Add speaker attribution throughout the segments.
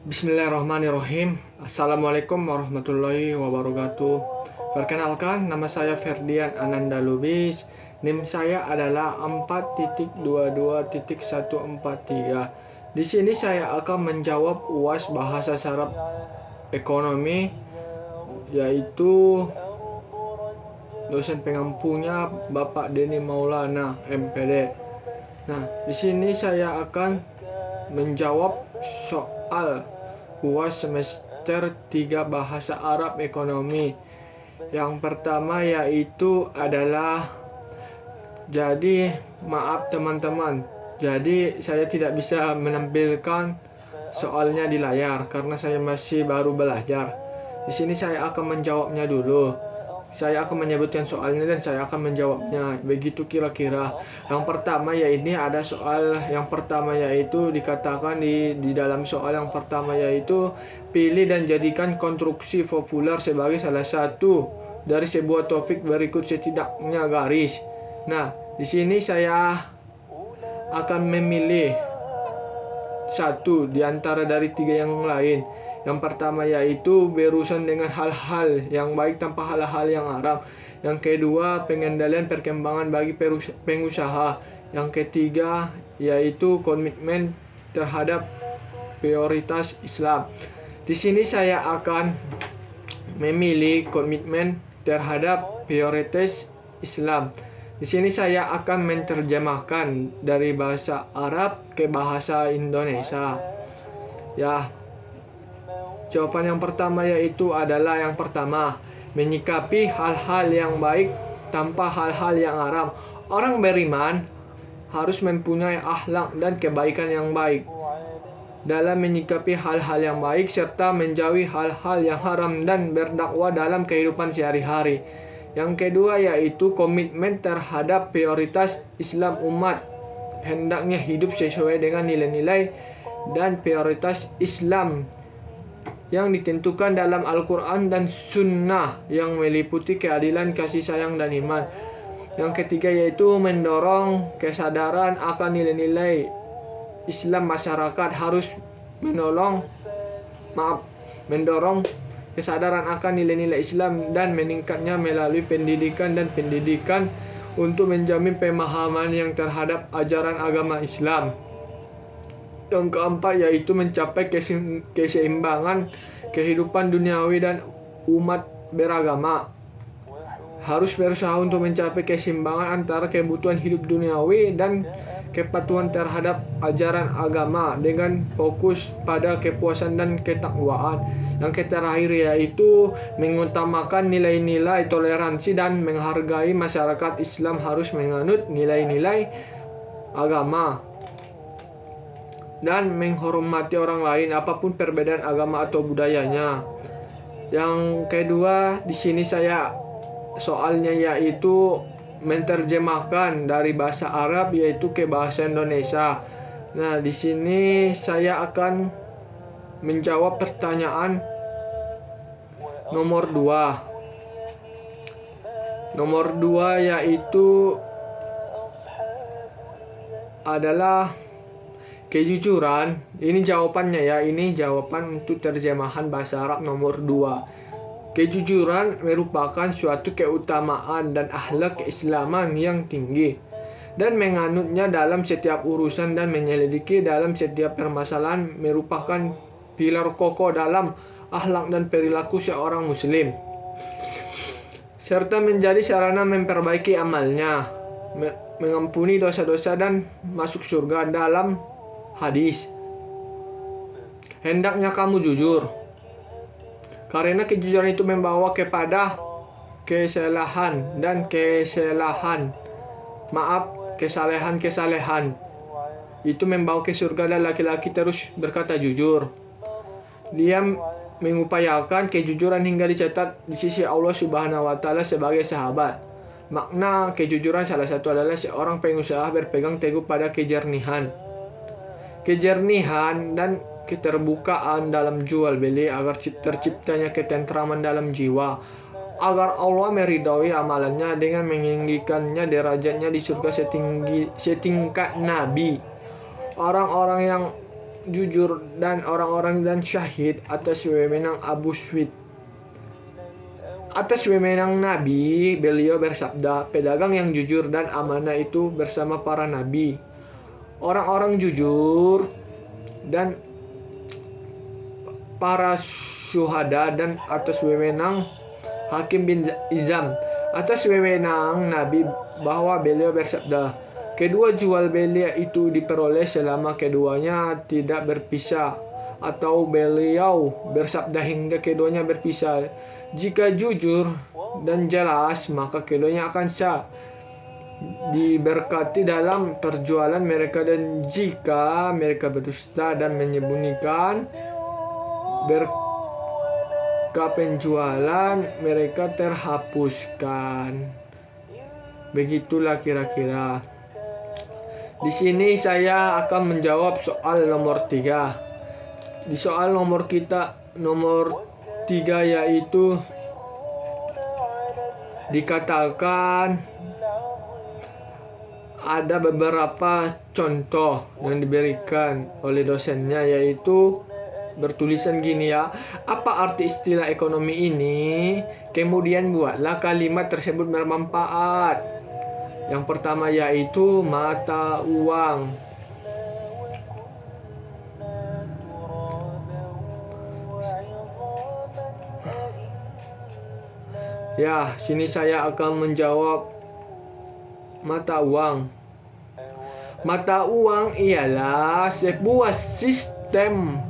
Speaker 1: Bismillahirrahmanirrahim. Assalamualaikum warahmatullahi wabarakatuh. Perkenalkan, nama saya Ferdian Ananda Lubis. NIM saya adalah 4.22.143. Di sini saya akan menjawab UAS Bahasa Arab Ekonomi, yaitu dosen pengampunya Bapak Denny Maulana MPD. Nah, di sini saya akan menjawab soal UAS semester 3 Bahasa Arab Ekonomi. Yang pertama yaitu adalah, jadi maaf teman-teman, jadi saya tidak bisa menampilkan soalnya di layar karena saya masih baru belajar. Di sini saya akan menjawabnya dulu. Saya akan menyebutkan soalnya dan saya akan menjawabnya. Begitu kira-kira. Yang pertama ya, ini ada soal yang pertama yaitu dikatakan di dalam soal yang pertama yaitu pilih dan jadikan konstruksi populer sebagai salah satu dari sebuah topik berikut setidaknya garis. Nah, di sini saya akan memilih satu di antara dari tiga yang lain. Yang pertama yaitu berurusan dengan hal-hal yang baik tanpa hal-hal yang haram. Yang kedua, pengendalian perkembangan bagi pengusaha. Yang ketiga yaitu komitmen terhadap prioritas Islam. Di sini saya akan memilih komitmen terhadap prioritas Islam. Di sini saya akan menerjemahkan dari bahasa Arab ke bahasa Indonesia. Ya, jawaban yang pertama yaitu adalah yang pertama, menyikapi hal-hal yang baik tanpa hal-hal yang haram. Orang beriman harus mempunyai akhlak dan kebaikan yang baik dalam menyikapi hal-hal yang baik serta menjauhi hal-hal yang haram dan berdakwah dalam kehidupan sehari-hari. Yang kedua yaitu komitmen terhadap prioritas Islam. Umat hendaknya hidup sesuai dengan nilai-nilai dan prioritas Islam yang ditentukan dalam Al-Quran dan Sunnah yang meliputi keadilan, kasih sayang, dan iman. Yang ketiga yaitu mendorong kesadaran akan nilai-nilai Islam. Masyarakat harus mendorong kesadaran akan nilai-nilai Islam dan meningkatnya melalui pendidikan untuk menjamin pemahaman yang terhadap ajaran agama Islam. Yang keempat yaitu mencapai keseimbangan kehidupan duniawi dan umat beragama. Harus berusaha untuk mencapai keseimbangan antara kebutuhan hidup duniawi dan kepatuhan terhadap ajaran agama dengan fokus pada kepuasan dan ketakwaan. Yang terakhir yaitu mengutamakan nilai-nilai toleransi dan menghargai masyarakat Islam harus menganut nilai-nilai agama dan menghormati orang lain apapun perbedaan agama atau budayanya. Yang kedua, di sini saya soalnya yaitu menerjemahkan dari bahasa Arab yaitu ke bahasa Indonesia. Nah, di sini saya akan menjawab pertanyaan nomor 2. Nomor 2 yaitu adalah kejujuran. Ini jawabannya ya, ini jawaban untuk terjemahan bahasa Arab nomor 2. Kejujuran merupakan suatu keutamaan dan akhlak keislaman yang tinggi dan menganutnya dalam setiap urusan dan menyelidiki dalam setiap permasalahan merupakan pilar kokoh dalam akhlak dan perilaku seorang muslim serta menjadi sarana memperbaiki amalnya, mengampuni dosa-dosa dan masuk surga. Dalam hadis, hendaknya kamu jujur karena kejujuran itu membawa kepada kesalehan. Itu membawa ke surga dan laki-laki terus berkata jujur. Dia mengupayakan kejujuran hingga dicatat di sisi Allah Subhanahu wa taala sebagai sahabat. Makna kejujuran salah satu adalah seorang pengusaha berpegang teguh pada kejernihan dan keterbukaan dalam jual beli agar terciptanya ketentraman dalam jiwa, agar Allah meridhoi amalannya dengan meninggikannya derajatnya di surga setingkat nabi. Orang-orang yang jujur dan orang-orang dan syahid atas wewenang Abu Sweid. Atas wewenang Nabi, beliau bersabda, pedagang yang jujur dan amanah itu bersama para nabi, orang-orang jujur dan para syuhada, dan atas wewenang Hakim bin Hizam. Atas wewenang Nabi bahwa beliau bersabda, kedua jual beli itu diperoleh selama keduanya tidak berpisah, atau beliau bersabda hingga keduanya berpisah. Jika jujur dan jelas, maka keduanya akan sah, diberkati dalam perjualan mereka, dan jika mereka berdusta dan menyembunyikan berkah penjualan mereka terhapuskan. Begitulah kira-kira. Di sini saya akan menjawab soal nomor 3. Di soal nomor 3 yaitu dikatakan ada beberapa contoh yang diberikan oleh dosennya, yaitu bertulisan gini ya, apa arti istilah ekonomi ini? Kemudian buatlah kalimat tersebut bermanfaat. Yang pertama yaitu mata uang. Ya, sini saya akan menjawab mata uang. Mata uang ialah sebuah sistem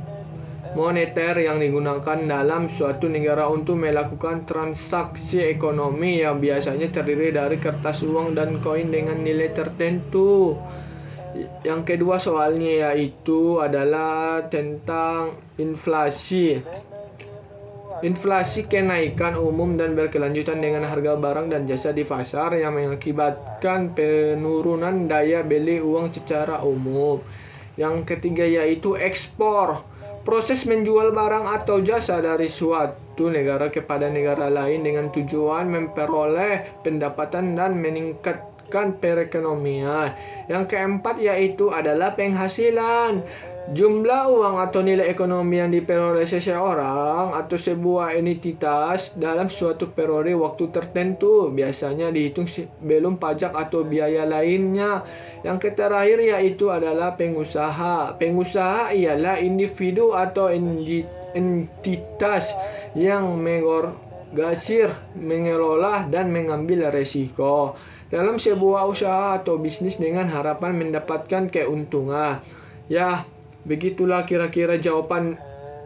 Speaker 1: moneter yang digunakan dalam suatu negara untuk melakukan transaksi ekonomi yang biasanya terdiri dari kertas uang dan koin dengan nilai tertentu. Yang kedua soalnya yaitu adalah tentang inflasi. Inflasi kenaikan umum dan berkelanjutan dengan harga barang dan jasa di pasar yang mengakibatkan penurunan daya beli uang secara umum. Yang ketiga yaitu ekspor. Proses menjual barang atau jasa dari suatu negara kepada negara lain dengan tujuan memperoleh pendapatan dan meningkatkan perekonomian. Yang keempat yaitu adalah penghasilan. Jumlah uang atau nilai ekonomi yang diperoleh seseorang atau sebuah entitas dalam suatu periode waktu tertentu, biasanya dihitung belum pajak atau biaya lainnya. Yang terakhir yaitu adalah pengusaha. Pengusaha ialah individu atau entitas yang mengorganisir, mengelola, dan mengambil resiko dalam sebuah usaha atau bisnis dengan harapan mendapatkan keuntungan. Ya, begitulah kira-kira jawaban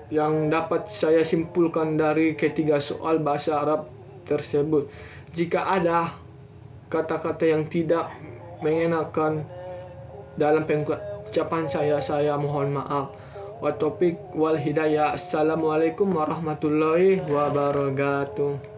Speaker 1: yang dapat saya simpulkan dari ketiga soal bahasa Arab tersebut. Jika ada kata-kata yang tidak mengenakan dalam pengucapan saya mohon maaf. Wa taufiq wal hidayah. Assalamualaikum warahmatullahi wabarakatuh.